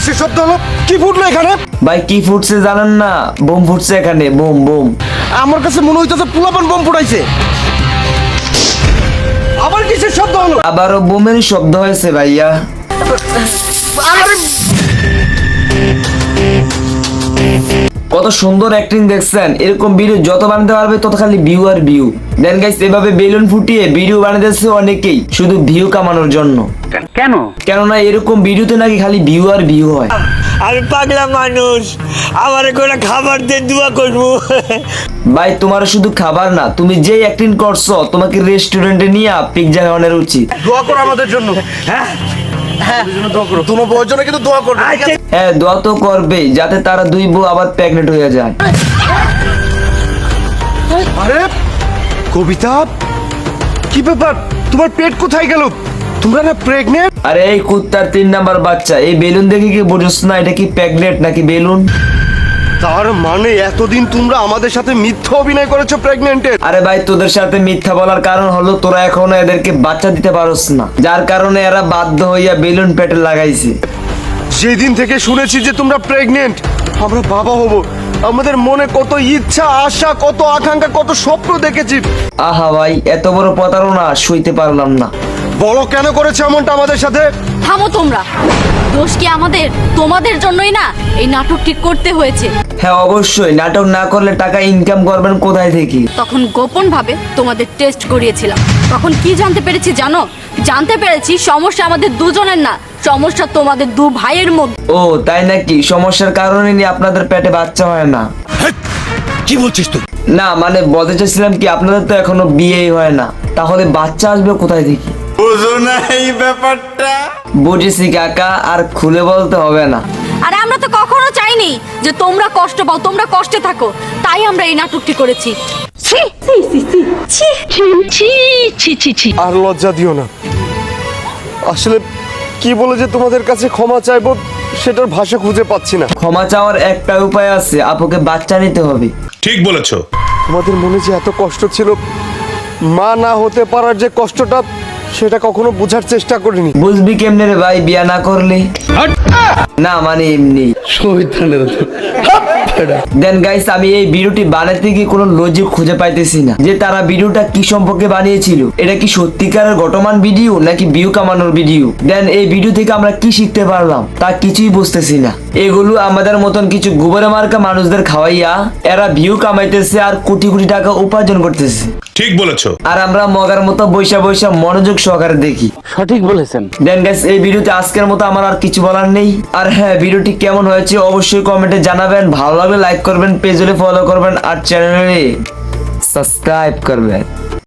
কিসের শব্দ হলো? কি ফুটলো এখানে? ভাই কি ফুটছে জানেন না? বোম ফুটছে এখানে, বোম বোম। আমার কাছে মনে হইতেছে পোলাপান বোম ফুটাইছে। আবার কিসের শব্দ হলো? আবারও বোমের শব্দ হয়েছে ভাইয়া। কত সুন্দর অ্যাক্টিং দেখছেন। এরকম ভিডিও যত বানাতে পারবে তত খালি ভিউ আর ভিউ। দেন গাইস এভাবে বেলুন ফুটিয়ে ভিডিও বানাতেছে অনেকেই শুধু ভিউ কামানোর জন্য। কেননা এরকম ভিডিওতে নাকি খালি ভিউ আর ভিউ হয়। আমি পাগলা মানুষ, আমার কোনো খাবার দিয়ে দোয়া করবো। ভাই তোমার শুধু খাবার না, তুমি যেই অ্যাক্টিং করছো তোমাকে রেস্টুরেন্টে নিয়ে পিৎজা খাওয়ানোর উচিত। দোয়া করো আমাদের জন্য। হ্যাঁ দোয়া করো, তোমার বউয়ের জন্য কিন্তু দোয়া করবে। হ্যাঁ দোয়া তো করবে যাতে তারা দুই বউ আবার প্রেগনেন্ট হয়ে যায়। আরে কবিতা, কি ব্যাপার? তোমার পেট কোথায় গেল? তোমরা না প্রেগনেন্ট? আরে এই কুত্তার 3 নাম্বার বাচ্চা, এই বেলুন দেখে কি বুঝছ না এটা কি প্রেগনেন্ট নাকি বেলুন? তার মানে এতদিন তোমরা আমাদের সাথে মিথ্যা অভিনয় করেছো প্রেগনেন্টের। আরে ভাই তোদের সাথে মিথ্যা বলার কারণ হলো তোরা এখনো এদেরকে বাচ্চা দিতে পারছ না, যার কারণে এরা বাধ্য হইয়া বেলুন পেটে লাগাইছে। যেদিন থেকে শুনেছি যে তোমরা প্রেগনেন্ট, আমরা বাবা হব, আমাদের মনে কত ইচ্ছা, আশা, কত আকাঙ্ক্ষা, কত স্বপ্ন দেখেছি। আহা ভাই এত বড় প্রতারণা সইতে পারলাম না। বলো কেন করেছে এমনটা আমাদের সাথে? থামো তোমরা, দোষ কি আমাদের? তোমাদের জন্যই না এই নাটকটি করতে হয়েছে। হ্যাঁ অবশ্যই, নাটক না করলে টাকা ইনকাম করবেন কোথায় থেকে? তখন গোপন ভাবে তোমাদের টেস্ট করিয়েছিলাম। তখন কি জানতে পেরেছি জানো? জানতে পেরেছি সমস্যা আমাদের দুজনের না, সমস্যা তোমাদের দু ভাইয়ের মধ্যে। ও তাই নাকি? সমস্যার কারণে নিয়ে আপনাদের পেটে বাচ্চা হয় না? কি বলছিস তুই? না মানে বলতে চাইছিলাম কি আপনাদের তো এখনো বিয়েই হয় না, তাহলে বাচ্চা আসবে কোথায় থেকে? বুঝো না এই ব্যাপারটা? বুঝেছি কাকা, আর খুলে বলতে হবে না। আরে আমরা তো কখনো চাইনি যে তোমরা কষ্ট পাও, তোমরা কষ্টে থাকো, তাই আমরা এই নাটকটি করেছি। ছি ছি ছি ছি ছি ছি ছি ছি ছি। আর লজ্জা দিও না। আসলে কি বলে যে তোমাদের কাছে ক্ষমা চাইবো সেটার ভাষা খুঁজে পাচ্ছি না। ক্ষমা চাওয়ার একটা উপায় আছে, আপুকে বাচ্চা নিতে হবে। ঠিক বলেছো। তোমাদের মনে যে এত কষ্ট ছিল, মা না হতে পারার যে কষ্টটা, সেটা কখনো বোঝার চেষ্টা করিনি। বুঝবি কেমনে রে ভাই বিয়া না করলে? না মানে এমনি। দেন গাইস আমি এই ভিডিওটি বানাতে গিয়ে কোনো লজিক খুঁজে পাইতেছি না যে তারা ভিডিওটা কি সম্পর্কে বানিয়েছিল। এটা কি সত্যিকারের ঘটমান ভিডিও নাকি ভিউ কামানোর ভিডিও? দেন এই ভিডিও থেকে আমরা কি শিখতে পারলাম তা কিছুই বুঝতেছি না। এগুলো আমাদের মতন কিছু গোবরে মার্কা মানুষদের খাওয়াইয়া এরা ভিউ কামাইতেছে আর কোটি কোটি টাকা উপার্জন করতেছে। ঠিক বলেছো। আর আমরা মগার মতো বৈশা বৈশা মনোযোগ সহকারে দেখি। সঠিক বলেছেন। দেন গাইস এই ভিডিওতে আজকের মতো আমার আর কিছু বলার নেই। আর হ্যাঁ ভিডিওটি কেমন হয়েছে অবশ্যই কমেন্টে জানাবেন। ভালো লাগলে লাইক করবেন, পেজে ফলো করবেন আর চ্যানেলে সাবস্ক্রাইব করবেন।